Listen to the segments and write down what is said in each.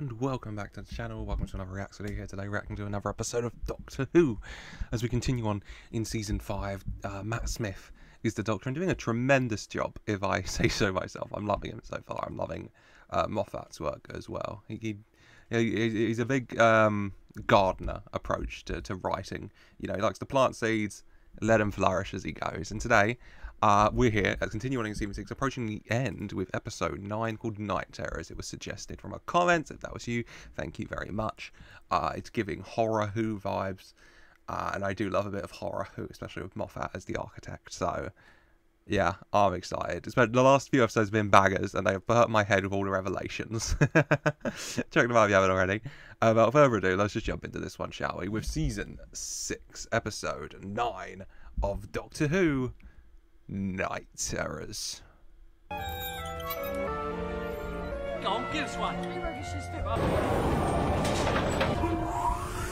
and welcome back to the channel. Welcome to another reaction video here today, reacting to another episode of Doctor Who as we continue on in season 5. Matt Smith is the Doctor and doing a tremendous job, if I say so myself. I'm loving him so far. I'm loving Moffat's work as well. He's a big gardener approach to writing. You know, he likes to plant seeds, let them flourish as he goes. And today we're here continuing in season 6, approaching the end with episode 9 called Night Terrors. It was suggested from a comment. If that was you, thank you very much. It's giving Horror Who vibes, and I do love a bit of Horror Who, especially with Moffat as the architect. So yeah, I'm excited. The last few episodes have been baggers, and they've hurt my head with all the revelations. Check them out if you haven't already. Without further ado, let's just jump into this one, shall we? With season 6, episode 9 of Doctor Who, Night Terrors. Go on, give us one.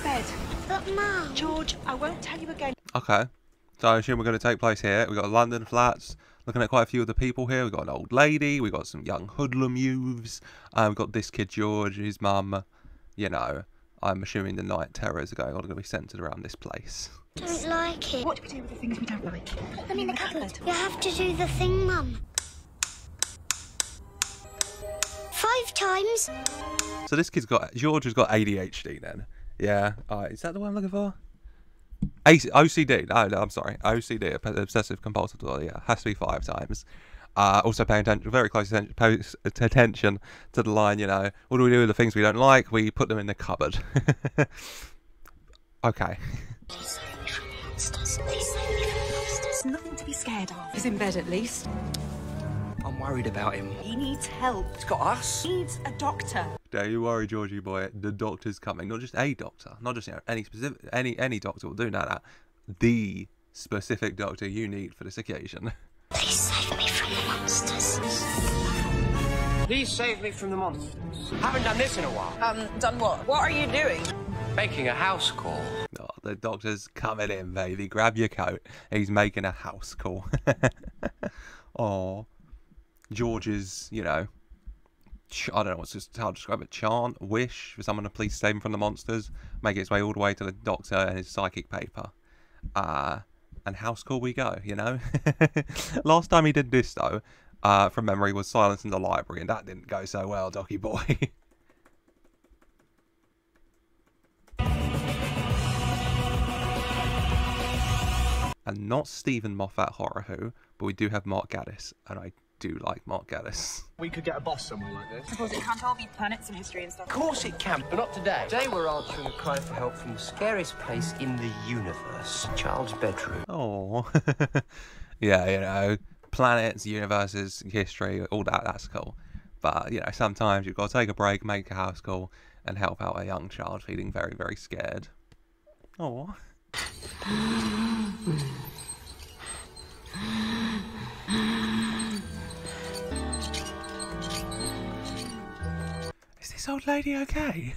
Bed. But Mum. George, I won't tell you again. Okay, so I assume we're going to take place here. We've got London flats. Looking at quite a few of the people here. We've got an old lady. We've got some young hoodlum youths. We've got this kid George, his mum. You know, I'm assuming the Night Terrors are going to be centred around this place. Don't like it. What do we do with the things we don't like? Put them in the cupboard. You have to do the thing, Mum. 5 times. So this kid's got, George has got ADHD then. Yeah, is that the one I'm looking for? OCD, no, I'm sorry, OCD, obsessive compulsive disorder, yeah, has to be 5 times. Also paying attention, very close attention to the line, you know, what do we do with the things we don't like? We put them in the cupboard. Okay. Please save me from the monsters. Please save me from the monsters. There's nothing to be scared of. He's in bed at least. I'm worried about him. He needs help. He's got us. He needs a doctor. Don't you worry, Georgie boy, the doctor's coming. Not just a doctor, not just, you know, any specific, any doctor will do that. The specific doctor you need for this occasion. Please save me from the monsters. Please save me from the monsters. Haven't done this in a while. Done what? What are you doing? Making a house call. Oh, the doctor's coming in, baby. Grab your coat. He's making a house call. Oh, George's, you know, I don't know how to describe it. Chant, wish for someone to please save him from the monsters. Make its way all the way to the doctor and his psychic paper. And house call we go, you know. Last time he did this though, from memory, was Silence in the Library, and that didn't go so well, Docky boy. And not Stephen Moffat Horror Who, but we do have Mark Gatiss, and I do like Mark Gatiss. We could get a boss somewhere like this. I suppose it can't all be planets and history and stuff. Of course it can, but not today. Today we're answering a cry for help from the scariest place in the universe. Child's bedroom. Oh, yeah, you know, planets, universes, history, all that, that's cool. But, you know, sometimes you've got to take a break, make a house call, and help out a young child feeling very, very scared. Oh. Is this old lady okay?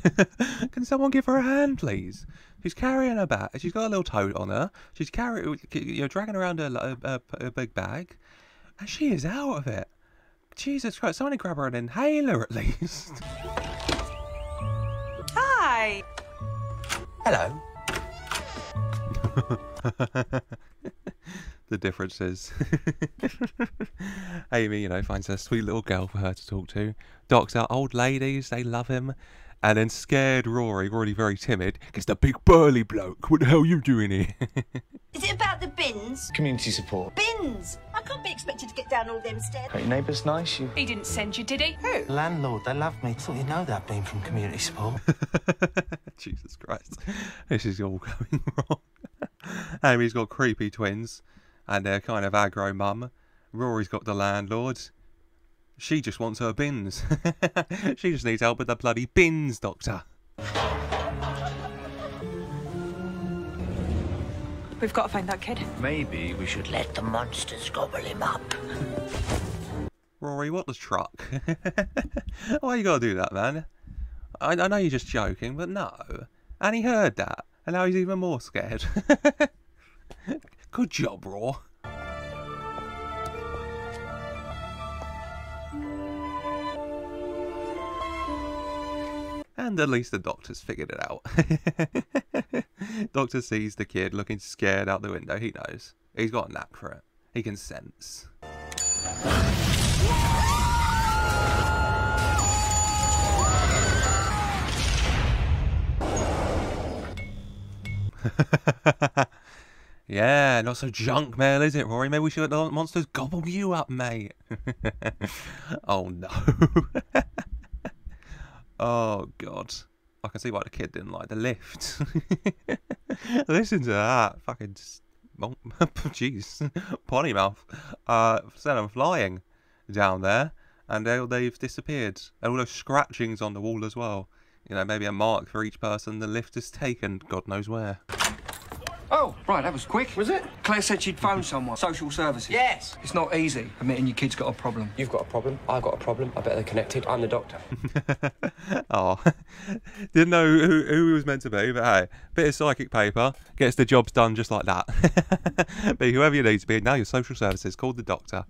Can someone give her a hand, please? She's carrying her bag. She's got a little tote on her. She's dragging around a big bag, and she is out of it. Jesus Christ! Someone grab her an inhaler at least. Hi. Hello. The difference is Amy, you know, finds a sweet little girl for her to talk to. Doctor, old ladies, they love him. And then scared Rory, already very timid, gets the big burly bloke. What the hell are you doing here? Is it about the bins? Community support. Bins! I can't be expected to get down all them stairs. Great neighbours, nice. You. He didn't send you, did he? Who? Landlord, they love me. Thought you know that being from community support. Jesus Christ. This is all going wrong. Amy's got creepy twins and their kind of aggro mum. Rory's got the landlord. She just wants her bins. She just needs help with the bloody bins, Doctor. We've got to find that kid. Maybe we should let the monsters gobble him up. Rory, what the truck? Why you gotta do that, man? I know you're just joking, but no. And he heard that, and now he's even more scared. Good job, Raw. And at least the doctor's figured it out. Doctor sees the kid looking scared out the window. He knows. He's got a knack for it. He can sense. Yeah, not so junk mail, is it, Rory? Maybe we should let the monsters gobble you up, mate. Oh, no. Oh, God. I can see why the kid didn't like the lift. Listen to that. Fucking... Jeez. Potty mouth. Instead of flying down there, and they've disappeared. And all those scratchings on the wall as well. You know, maybe a mark for each person the lift has taken. God knows where. Oh, right, that was quick. Was it? Claire said she'd phoned someone. Social services. Yes. It's not easy admitting your kid's got a problem. You've got a problem. I've got a problem. I bet they're connected. I'm the doctor. Oh, didn't know who he was meant to be, but hey, bit of psychic paper gets the jobs done just like that. Be whoever you need to be. Now your social services called the doctor,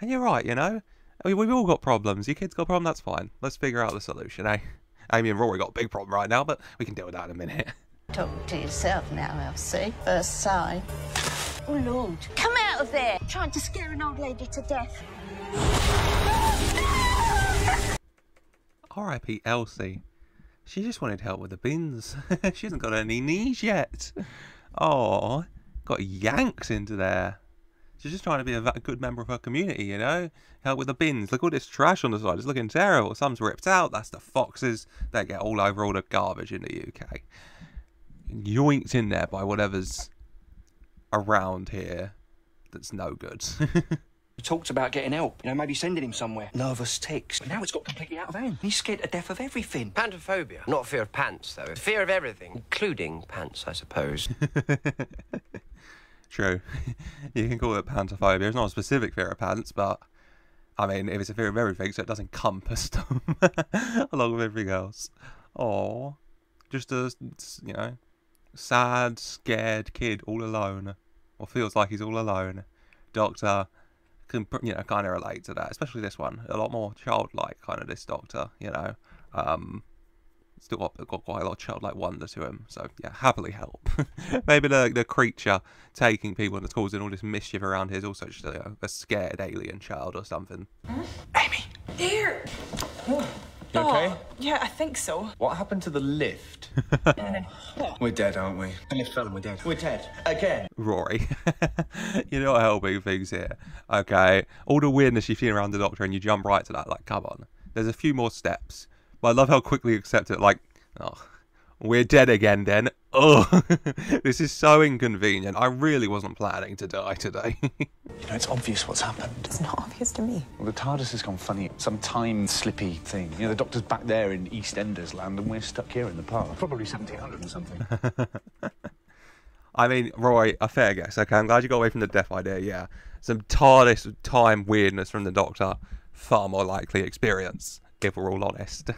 and you're right. You know, I mean, we've all got problems. Your kid's got a problem. That's fine. Let's figure out the solution, eh? Amy and Rory got a big problem right now, but we can deal with that in a minute. Talk to yourself now, Elsie. First sign. Oh, Lord. Come out of there! Trying to scare an old lady to death. R.I.P. Elsie. She just wanted help with the bins. She hasn't got any knees yet. Oh, got yanked into there. She's just trying to be a good member of her community, you know? Help with the bins. Look at all this trash on the side. It's looking terrible. Some's ripped out. That's the foxes. They get all over all the garbage in the UK. Yoinked in there by whatever's around here that's no good. We talked about getting help, you know, maybe sending him somewhere. Nervous tics. But now it's got completely out of hand. He's scared to death of everything. Pantophobia. Not fear of pants, though. Fear of everything, including pants, I suppose. True. You can call it pantophobia. It's not a specific fear of pants, but I mean, if it's a fear of everything, so it does encompass them along with everything else. Oh, just a, you know, sad, scared kid all alone, or feels like he's all alone. Doctor can, you know, kind of relate to that, especially this one. A lot more childlike, kind of, this doctor, you know. Still got quite a lot of childlike wonder to him, so yeah, happily help. Maybe the creature taking people and causing all this mischief around here is also just a scared alien child or something. Amy! Here. You okay? Yeah, I think so. What happened to the lift? We're dead, aren't we? The lift fell and we're dead. We're dead. Again. Rory, you're not helping things here. Okay, all the weirdness you've seen around the doctor and you jump right to that, like, come on. There's a few more steps. But I love how quickly you accept it, like, oh, we're dead again then. Oh, this is so inconvenient. I really wasn't planning to die today. You know, it's obvious what's happened. It's not obvious to me. Well, the TARDIS has gone funny. Some time-slippy thing. You know, the Doctor's back there in EastEnders land and we're stuck here in the past. Probably 1700 or something. I mean, Roy, a fair guess, okay? I'm glad you got away from the death idea, yeah. Some TARDIS time weirdness from the Doctor, far more likely experience, if we're all honest.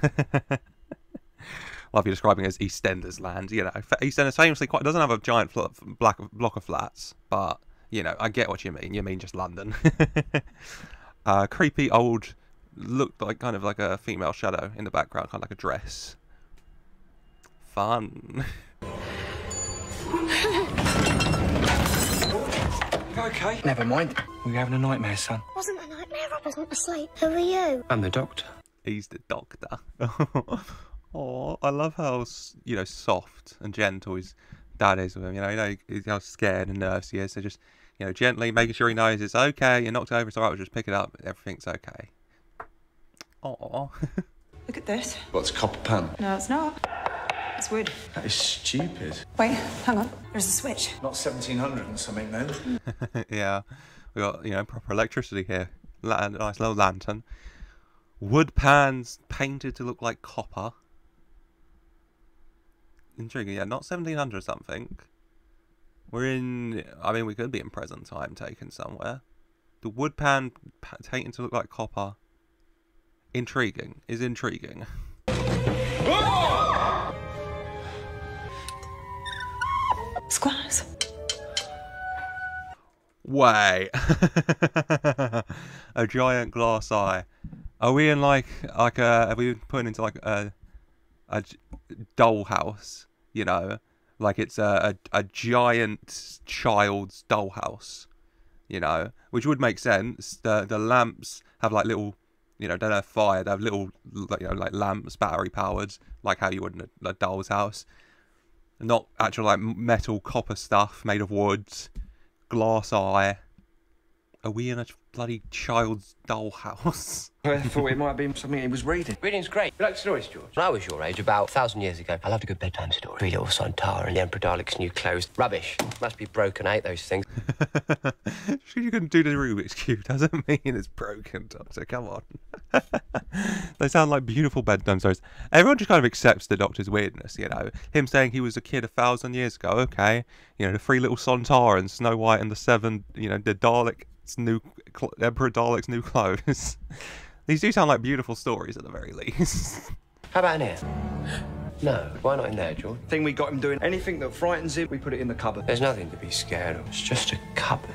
Love you describing it as EastEnders land. You know, EastEnders famously doesn't have a giant block of flats, but, you know, I get what you mean. You mean just London. Creepy old, looked like kind of like a female shadow in the background, kind of like a dress. Fun. Okay. Never mind. We're having a nightmare, son. Wasn't a nightmare. I wasn't asleep. Who are you? I'm the doctor. He's the doctor. Oh, I love how, you know, soft and gentle his dad is with him. You know how scared and nervous he is. So just, you know, gently making sure he knows it's okay. You're knocked over. It's alright. We'll just pick it up. Everything's okay. Oh. Look at this. What's copper pan? No, it's not. It's wood. That is stupid. Wait, hang on. There's a switch. Not 1700 and something then. Yeah, we got, you know, proper electricity here. Nice little lantern. Wood pans painted to look like copper. Intriguing, yeah, not 1700 something. We're in, I mean, we could be in present time taken somewhere. The wood pan painted to look like copper. Intriguing, is intriguing. Squares. Way. A giant glass eye. Are we in like a, are we putting into like a dollhouse, you know, like it's a giant child's dollhouse, you know, which would make sense. The lamps have like little, you know, don't have fire. They have little, you know, like lamps, battery powered, like how you would in a doll's house. Not actual like metal copper stuff made of wood, glass eye. Are we in a bloody child's dollhouse? I thought it might be something he was reading. Reading's great. You like stories, George? When I was your age, about 1,000 years ago, I loved a good bedtime story. Read it all Santara and the Emperor Dalek's new clothes. Rubbish. Must be broken, I hate those things. Sure, you can do the Rubik's Cube doesn't mean it's broken, Doctor. Come on. They sound like beautiful bedtime stories. Everyone just kind of accepts the Doctor's weirdness, you know. Him saying he was a kid 1,000 years ago, okay. You know, the 3 little Santarans, Snow White and the 7, you know, the Dalek. Emperor Dalek's new clothes. These do sound like beautiful stories at the very least. How about in here? No, why not in there, George? Thing we got him doing anything that frightens him, we put it in the cupboard. There's nothing to be scared of. It's just a cupboard.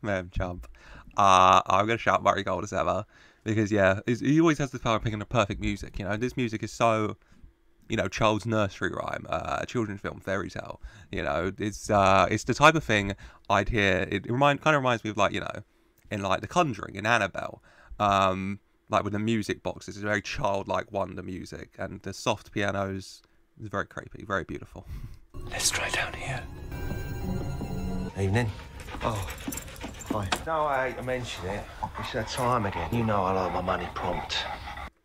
Man, chump. I'm going to shout Murray Gold as ever. Because, yeah, he always has the power of picking the perfect music. You know, this music is so... You know, child's nursery rhyme, children's film, fairy tale. You know, it's the type of thing I'd hear. It kind of reminds me of, like, you know, in like The Conjuring, in Annabelle, like with the music boxes. It's very childlike wonder music, and the soft pianos is very creepy, very beautiful. Let's try down here. Evening. Oh, hi. No, I hate to mention it. It's that time again. You know I like my money prompt.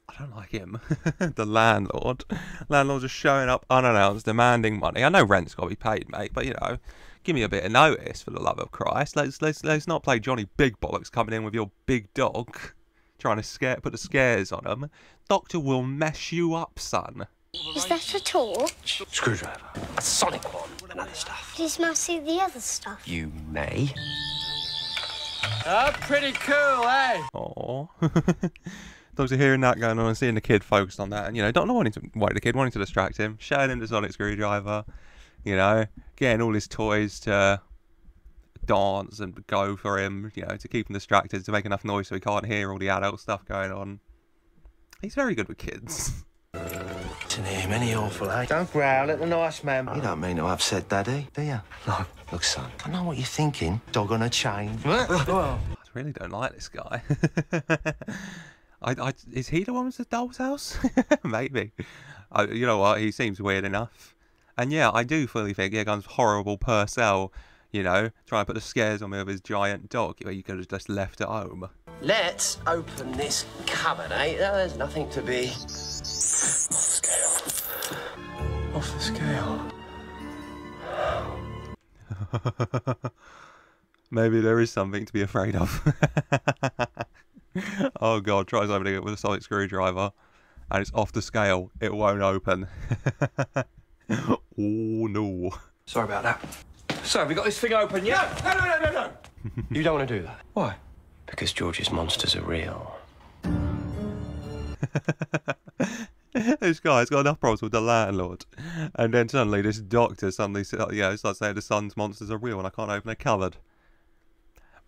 I don't like him. The landlord. Landlord just showing up unannounced, demanding money. I know rent's got to be paid, mate, but, you know, give me a bit of notice, for the love of Christ. Let's not play Johnny Big Bollocks coming in with your big dog, trying to put the scares on him. Doctor will mess you up, son. Is that a torch? Screwdriver. A sonic one. And other stuff. Did Mum see the other stuff? You may. Pretty cool, eh? Aww. Doctor hearing that going on and seeing the kid focused on that, and, you know, not wanting to wait the kid, wanting to distract him, showing him the sonic screwdriver, you know, getting all his toys to dance and go for him, you know, to keep him distracted, to make enough noise so he can't hear all the adult stuff going on. He's very good with kids. Isn't him any awful, eh? Don't growl at the nice man. You don't mean to upset Daddy, do you? No. Look, son, I know what you're thinking. Dog on a chain. I really don't like this guy. Is he the one with the doll's house? Maybe. You know what? He seems weird enough. And yeah, I do fully think here comes horrible Purcell, you know, trying to put the scares on me with his giant dog, where you could have just left at home. Let's open this cupboard, eh? There's nothing to be... Off the scale. Maybe there is something to be afraid of. Oh god, tries opening it with a sonic screwdriver and it's off the scale. It won't open. Oh no. Sorry about that. So, have we got this thing open yet? No. You don't want to do that. Why? Because George's monsters are real. This guy's got enough problems with the landlord. And then suddenly this doctor suddenly, you know, starts saying the son's monsters are real and I can't open a cupboard.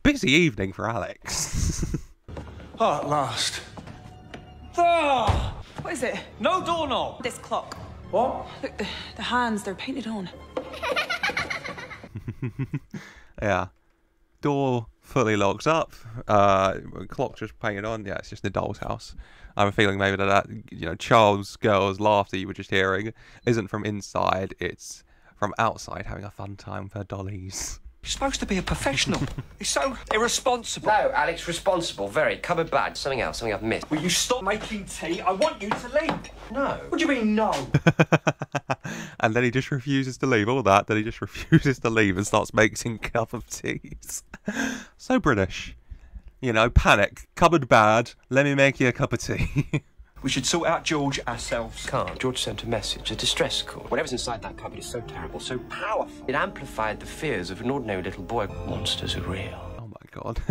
Busy evening for Alex. Oh, at last. Ah! What is it? No doorknob! This clock. What? Look, the hands, they're painted on. Yeah. Door fully locked up. Clock just painted on. Yeah, it's just the doll's house. I have a feeling maybe that, you know, child's girl's laughter you were just hearing isn't from inside, it's from outside having a fun time with her dollies. You're supposed to be a professional. It's so irresponsible. No, Alex, responsible. Very. Cupboard bad. Something else. Something I've missed. Will you stop making tea? I want you to leave. No. What do you mean, no? And then he just refuses to leave. All that, then he just refuses to leave and starts making cup of teas. So British. You know, panic. Cupboard bad. Let me make you a cup of tea. We should sort out George ourselves. Can't. George sent a message, a distress call. Whatever's inside that cupboard is so terrible, so powerful. It amplified the fears of an ordinary little boy. Monsters are real. Oh my god.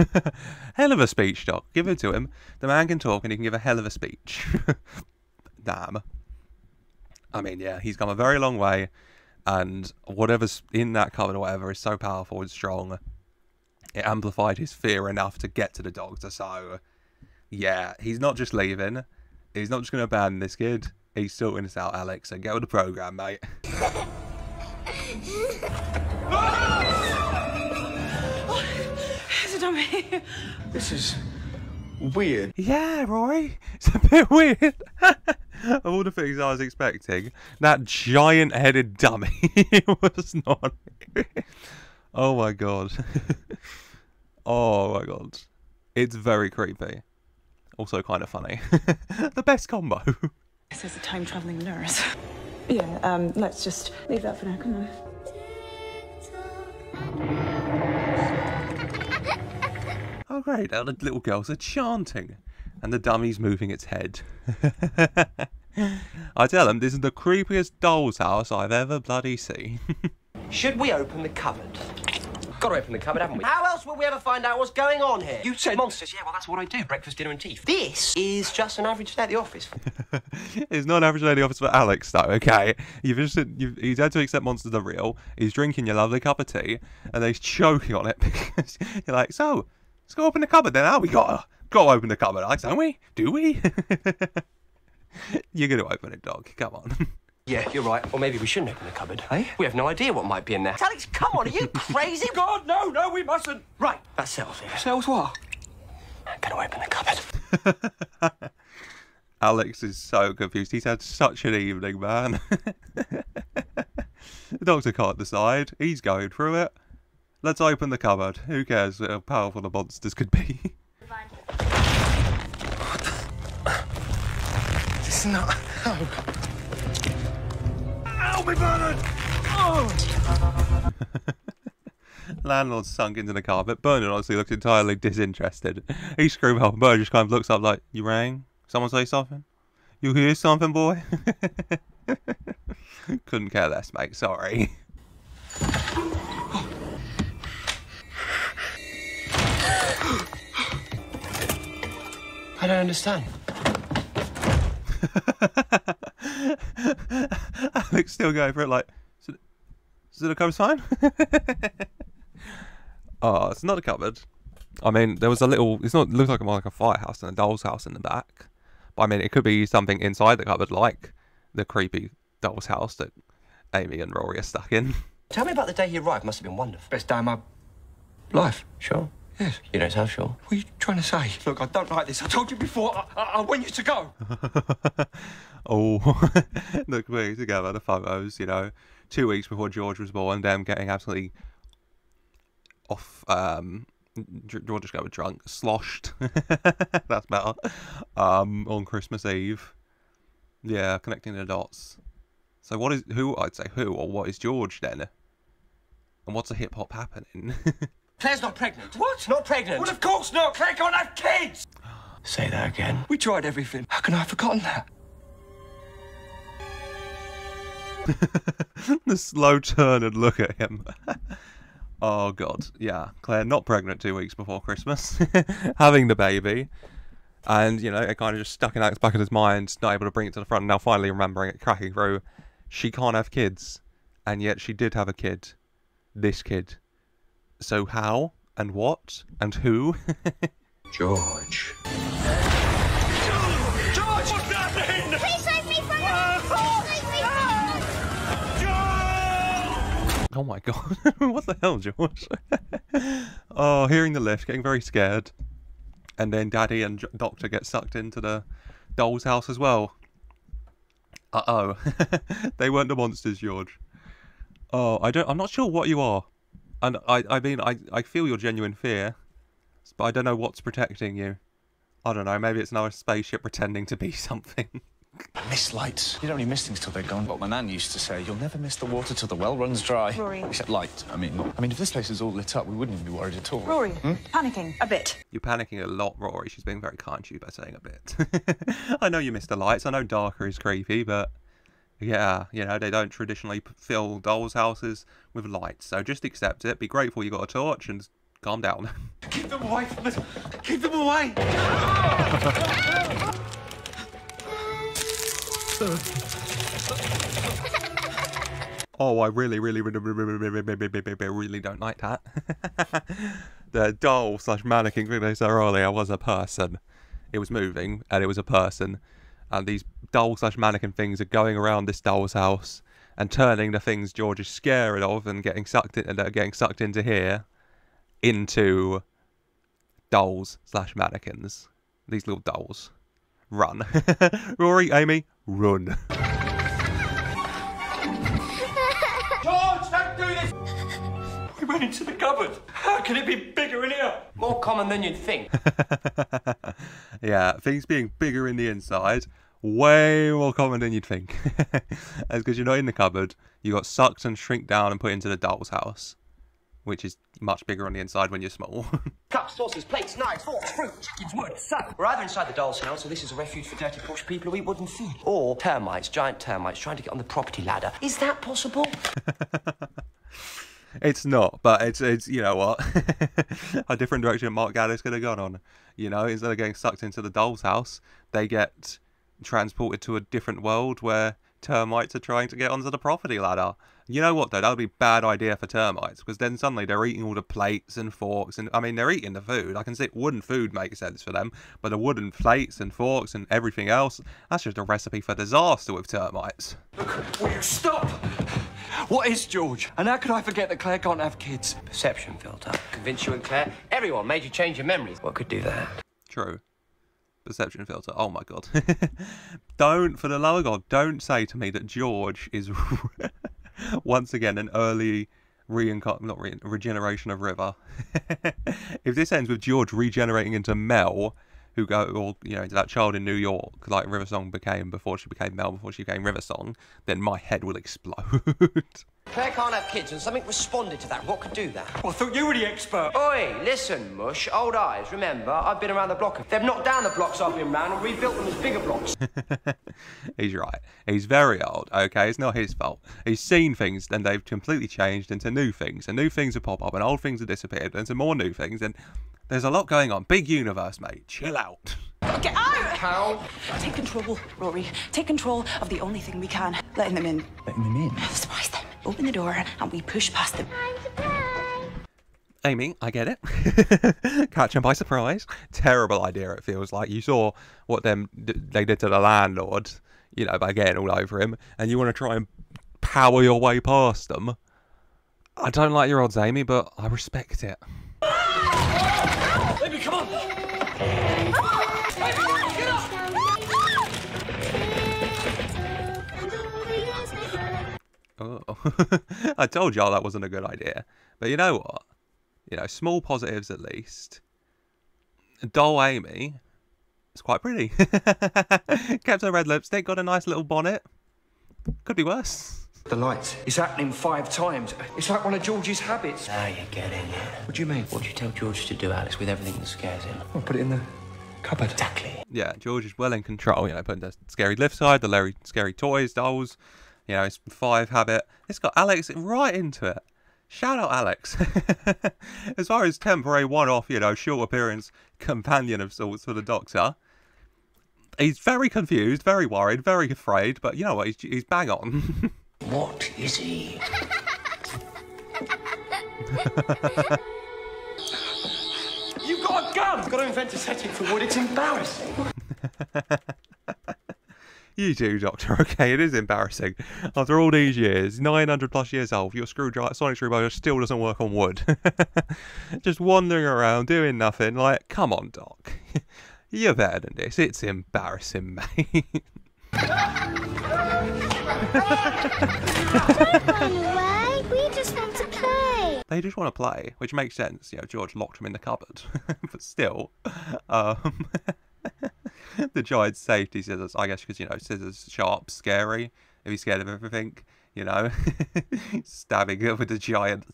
Hell of a speech, Doc. Give it to him. The man can talk and he can give a hell of a speech. Damn. I mean, yeah, he's come a very long way, and whatever's in that cupboard or whatever is so powerful and strong. It amplified his fear enough to get to the doctor, so... Yeah, he's not just leaving. He's not just going to abandon this kid. He's sorting this out, Alex, so get with the program, mate. Is it on me? This is weird. Yeah, Rory. It's a bit weird. Of all the things I was expecting, that giant-headed dummy was not. Oh my god. Oh my god. It's very creepy. Also kind of funny. The best combo. This is a time-traveling nurse. Yeah, let's just leave that for now. Come on. Oh great, now the little girls are chanting. And the dummy's moving its head. I tell them, this is the creepiest doll's house I've ever bloody seen. Should we open the cupboard? Got to open the cupboard, haven't we? How else will we ever find out what's going on here? You said monsters. Yeah, well, that's what I do. Breakfast, dinner and tea. This is just an average day at the office. It's not an average day at the office for Alex, though, okay? He's had to accept monsters are real. He's drinking your lovely cup of tea, and then he's choking on it because you're like, so, let's go open the cupboard then. We gotta open the cupboard, Alex, don't we? Do we? You're gonna open it, dog. Come on. Yeah, you're right. Or maybe we shouldn't open the cupboard. Hey? We have no idea what might be in there. Alex, come on, are you crazy? God, no, we mustn't. Right, that settles it. Sells what? I'm gonna open the cupboard. Alex is so confused. He's had such an evening, man. The doctor can't decide. He's going through it. Let's open the cupboard. Who cares how powerful the monsters could be? This is not... Oh. Ow, me burning! Oh! Landlord's sunk into the carpet. Bernard honestly looks entirely disinterested. He screamed up, and Bernard just kind of looks up like, you rang? Someone say something? You hear something, boy? Couldn't care less, mate. Sorry. I don't understand. Alex still going for it like, so the cupboard's fine? Oh, it's not a cupboard. I mean, there was a little, it looks like more like a firehouse and a doll's house in the back. But I mean, it could be something inside the cupboard, like the creepy doll's house that Amy and Rory are stuck in. Tell me about the day he arrived. Must have been wonderful. Best day of my life. Sure? Yes. You don't sound sure. What are you trying to say? Look, I don't like this. I told you before. I want you to go. Oh, look, we're together, the photos, 2 weeks before George was born, them getting absolutely off, George just got drunk, sloshed, that's better, on Christmas Eve. Yeah, connecting the dots. So what is George then? And what's a hip-hop happening? Claire's not pregnant. What? Not pregnant. Well, of course not. Claire can't have kids. Say that again. We tried everything. How can I have forgotten that? The slow turn and look at him. Oh god, yeah. Claire not pregnant 2 weeks before Christmas, having the baby, and it kind of just stuck in Alex's back of his mind, not able to bring it to the front. And now finally remembering it, cracking through. She can't have kids, and yet she did have a kid. This kid. So how and what and who? George. George! What's happening? Please save me from Oh my god, what the hell, George? Oh, hearing the lift, getting very scared. And then Daddy and Doctor get sucked into the doll's house as well. Uh-oh. They weren't the monsters, George. Oh, I'm not sure what you are. And I mean, I feel your genuine fear. But I don't know what's protecting you. I don't know, maybe it's another spaceship pretending to be something. I miss lights. You don't really miss things till they're gone. What my nan used to say, you'll never miss the water till the well runs dry. Rory. Except light. I mean, if this place is all lit up, we wouldn't even be worried at all. Rory, panicking a bit. You're panicking a lot, Rory. She's being very kind to you by saying a bit. I know you miss the lights. I know darker is creepy, but yeah, they don't traditionally fill dolls' houses with lights. So just accept it. Be grateful you got a torch and calm down. Keep them away from us. Keep them away. Oh, I really don't like that. The doll / mannequin thing they saw earlier was a person. it was moving, and it was a person, and these doll/mannequin things are going around this doll's house and turning the things George is scared of and getting sucked into here into dolls/mannequins. These little dolls. Run. Rory, Amy, run. George, don't do this! We went into the cupboard. How can it be bigger in here? More common than you'd think. Yeah, things being bigger in the inside, way more common than you'd think. That's because you're not in the cupboard. You got sucked and shrink down and put into the doll's house, which is much bigger on the inside when you're small. Cups, saucers, plates, knives, forks, fruit, chickens, wood, soap. We're either inside the doll's house, or this is a refuge for dirty posh people who eat wooden food. Or termites, giant termites, trying to get on the property ladder. Is that possible? It's not, but it's you know what? A different direction Mark Gatiss could have gone on. You know, instead of getting sucked into the doll's house, they get transported to a different world where termites are trying to get onto the property ladder. You know what, though? That would be a bad idea for termites, because then suddenly they're eating all the plates and forks, and I mean, they're eating the food. I can see wooden food makes sense for them, but the wooden plates and forks and everything else, that's just a recipe for disaster with termites. Look, will you stop? What is George? And how could I forget that Claire can't have kids? Perception filter. Convince you and Claire. Everyone made you change your memories. What could do that? True. Perception filter. Oh my god. Don't, for the love of God, don't say to me that George is once again an early regeneration of River. If this ends with George regenerating into Mel, who into that child in New York, like River Song became before she became Mel, before she became River Song, then my head will explode. Claire can't have kids, and something responded to that. What could do that? Well, I thought you were the expert. Oi, listen, Mush. Old eyes. Remember, I've been around the block. They've knocked down the blocks I've been round and rebuilt them as bigger blocks. He's right. He's very old, okay? It's not his fault. He's seen things, and they've completely changed into new things, and new things have popped up, and old things have disappeared, and some more new things, and there's a lot going on. Big universe, mate. Chill out. Get out! How? Take control, Rory. Take control of the only thing we can. Letting them in. Letting them in? Surprise them. Open the door and we push past them. Amy, I get it. Catch them by surprise. Terrible idea, it feels like. You saw what they did to the landlord, you know, by getting all over him, and you want to try and power your way past them. I don't like your odds, Amy, but I respect it. Amy, come on! Oh, I told y'all that wasn't a good idea. But you know what? You know, small positives at least. Doll Amy is quite pretty. Kept her red lipstick, got a nice little bonnet. Could be worse. The lights. It's happening 5 times. It's like one of George's habits. Now you're getting it. What do you mean? What do you tell George to do, Alice, with everything that scares him? I'll put it in the cupboard. Exactly. Yeah, George is well in control. You know, putting the scary lift side, the scary toys, dolls. You know, his 5 habit. It's got Alex right into it. Shout out Alex. As far as temporary one-off, you know, short appearance companion of sorts for the Doctor, he's very confused, very worried, very afraid, but you know what, he's bang on. What is he? You've got a gun! I've got to invent a setting for wood. It's embarrassing. You do, Doctor, okay? It is embarrassing. After all these years, 900 plus years old, your sonic screwdriver still doesn't work on wood. Just wandering around, doing nothing. Like, come on, Doc. You're better than this. It's embarrassing, mate. Don't run away. We just want to play. They just want to play, which makes sense. You know, George locked them in the cupboard. But still, the giant safety scissors, I guess, because, you know, scissors, sharp, scary. If he's scared of everything, you know, stabbing it with a giant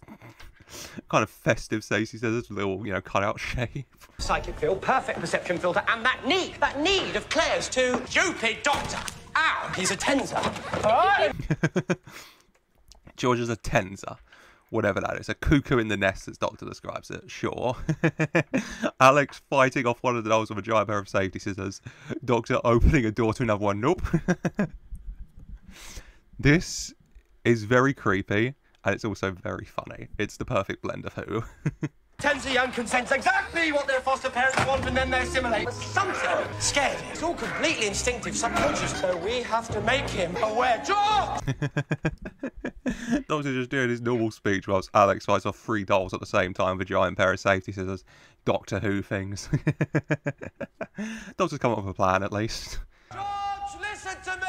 kind of festive safety scissors, little, you know, cut-out shape. Psychic field, perfect perception filter, and that need of Claire's to stupid Doctor. Ow, he's a tenser. George is a tenser. Whatever that is. A cuckoo in the nest, as Doctor describes it. Sure. Alex fighting off one of the dolls with a giant pair of safety scissors. Doctor opening a door to another one. Nope. This is very creepy, and it's also very funny. It's the perfect blend of who. Tens of young consents exactly what their foster parents want, and then they assimilate. But something scared him. It's all completely instinctive, subconscious. So we have to make him aware. George! Doctor's just doing his normal speech whilst Alex fights off 3 dolls at the same time with a giant pair of safety scissors. Doctor Who things. Doctor's come up with a plan, at least. George, listen to me!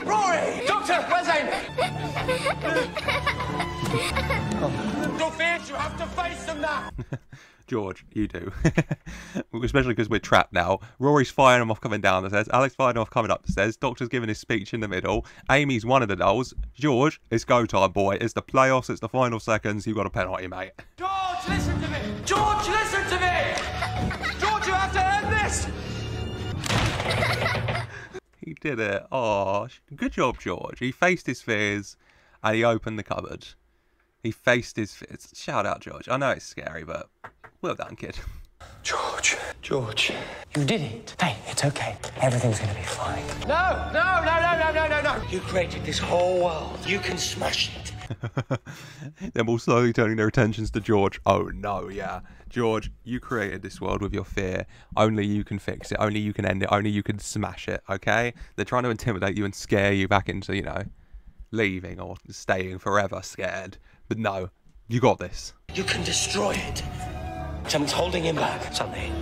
Rory! Doctor, where's Amy? Your fears, you have to face them now! George, you do. Especially because we're trapped now. Rory's firing him off coming down the stairs. Alex firing off coming up the stairs. Doctor's giving his speech in the middle. Amy's one of the dolls. George, it's go time, boy. It's the playoffs. It's the final seconds. You've got a penalty, mate. George, listen to me! George, listen to me! George, you have to end this! He did it. Oh, good job, George. He faced his fears and he opened the cupboard. He faced his fears. Shout out, George. I know it's scary, but well done, kid. George, you did it. Hey, it's okay. Everything's gonna be fine. No. You created this whole world. You can smash it. They're all slowly turning their attentions to George. Oh no, yeah. George, you created this world with your fear. Only you can fix it. Only you can end it. Only you can smash it, okay? They're trying to intimidate you and scare you back into, you know, leaving or staying forever scared. But no, you got this. You can destroy it. Something's holding him back. Something.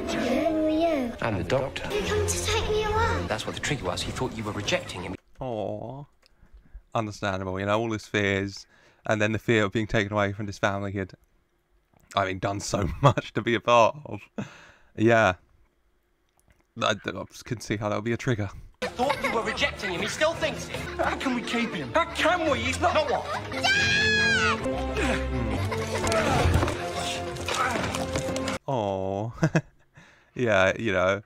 Who are you? I'm the Doctor. You come to take me away. That's what the trick was. He thought you were rejecting him. Aww. Understandable, you know, all his fears, and then the fear of being taken away from this family he had, I mean, done so much to be a part of. Yeah. I can see how that would be a trigger. He thought you were rejecting him. He still thinks it. How can we keep him? How can we? He's not... Not what? Oh, yeah, you know,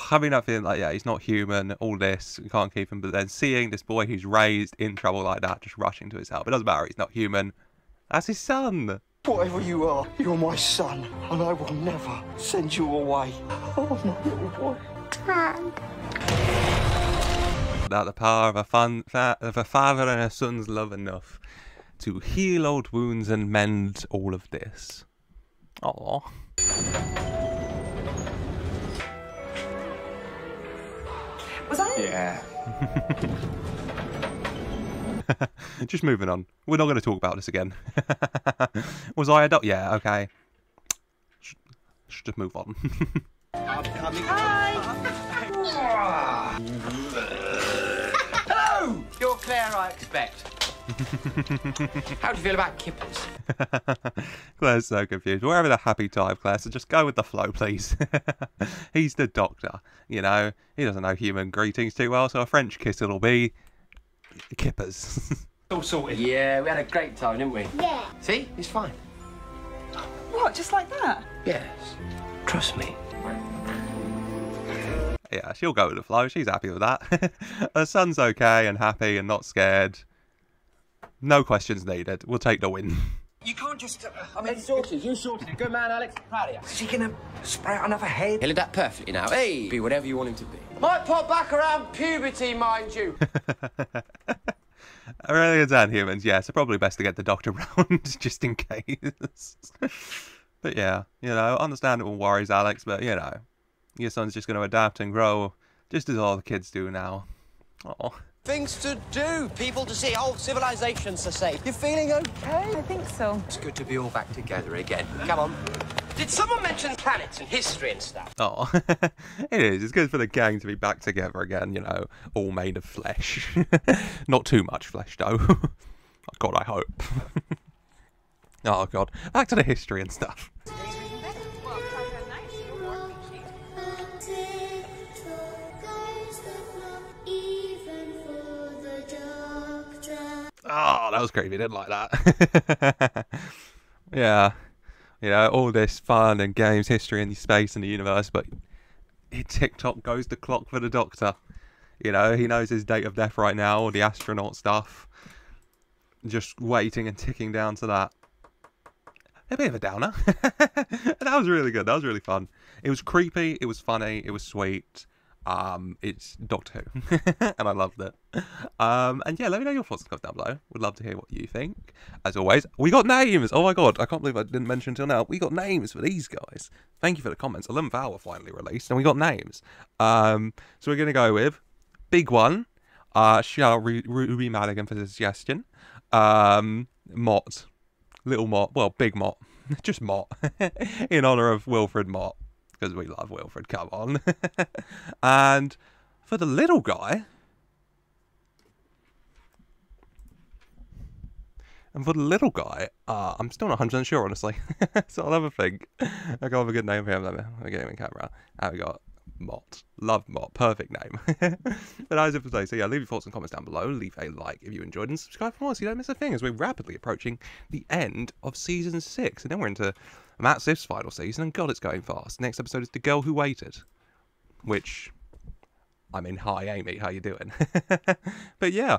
having that feeling like, yeah, he's not human, all this, you can't keep him, but then seeing this boy who's raised in trouble like that, just rushing to his help. It doesn't matter, he's not human. That's his son. Whatever you are, you're my son, and I will never send you away. Oh, my little boy. Dad. That the power of a father and a son's love enough to heal old wounds and mend all of this. Aww. Was I? Yeah. Just moving on. We're not going to talk about this again. Was I a dog? Yeah, okay. Should just move on. Hello! You're Claire, I expect. How do you feel about kippers? Claire's so confused. We're having a happy time, Claire, so just go with the flow, please. He's the Doctor, you know. He doesn't know human greetings too well, so a French kiss it'll be kippers. All sorted. Yeah, we had a great time, didn't we? Yeah. See? It's fine. What, just like that? Yes. Trust me. Yeah, she'll go with the flow. She's happy with that. Her son's okay and happy and not scared. No questions needed. We'll take the win. You can't just... You sorted it. Good man, Alex. Proud of you. Is he going to spray out another head? He'll adapt perfectly now. Hey, be whatever you want him to be. Might pop back around puberty, mind you. Aliens and humans, yeah, so probably best to get the Doctor round, just in case. But yeah, you know, understandable worries, Alex, but you know, your son's just going to adapt and grow, just as all the kids do now. Aww. Things to do, people to see, whole civilizations to see. You feeling okay? I think so. It's good to be all back together again. Come on. Did someone mention planets and history and stuff? Oh, it is. It's good for the gang to be back together again, you know, all made of flesh. Not too much flesh, though. God, I hope. Oh, God. Back to the history and stuff. Oh, that was creepy. Didn't like that. Yeah. You know, all this fun and games, history and space and the universe, but TikTok goes the clock for the Doctor. You know, he knows his date of death right now, all the astronaut stuff. Just waiting and ticking down to that. A bit of a downer. That was really good. That was really fun. It was creepy. It was funny. It was sweet. It's Doctor Who, and I loved it. And yeah, let me know your thoughts and stuff down below. Would love to hear what you think. As always, we got names. Oh my god, I can't believe I didn't mention until now. We got names for these guys. Thank you for the comments. 11th Hour finally released, and we got names. So we're gonna go with big one. Shout out Ruby Madigan for the suggestion. Mott, little Mott, well, big Mott, just Mott, in honor of Wilfred Mott. Because we love Wilfred, come on. And for the little guy... I'm still not 100% sure, honestly. So I'll have a think. I'll go have a good name for him. I'll get him in camera. And we got Mott. Love Mott. Perfect name. But that is it for today. So yeah, leave your thoughts and comments down below. Leave a like if you enjoyed. And subscribe for more so you don't miss a thing, as we're rapidly approaching the end of Season 6. And then we're into Matt Smith's final season. And God, it's going fast. Next episode is The Girl Who Waited. Which, I mean, hi Amy, how you doing? But yeah.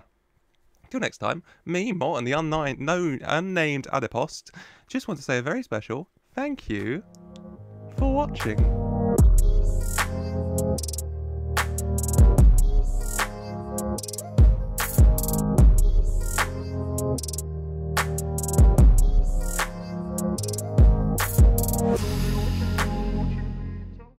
Till next time, me, Mott, and the unnamed Adipost just want to say a very special thank you for watching.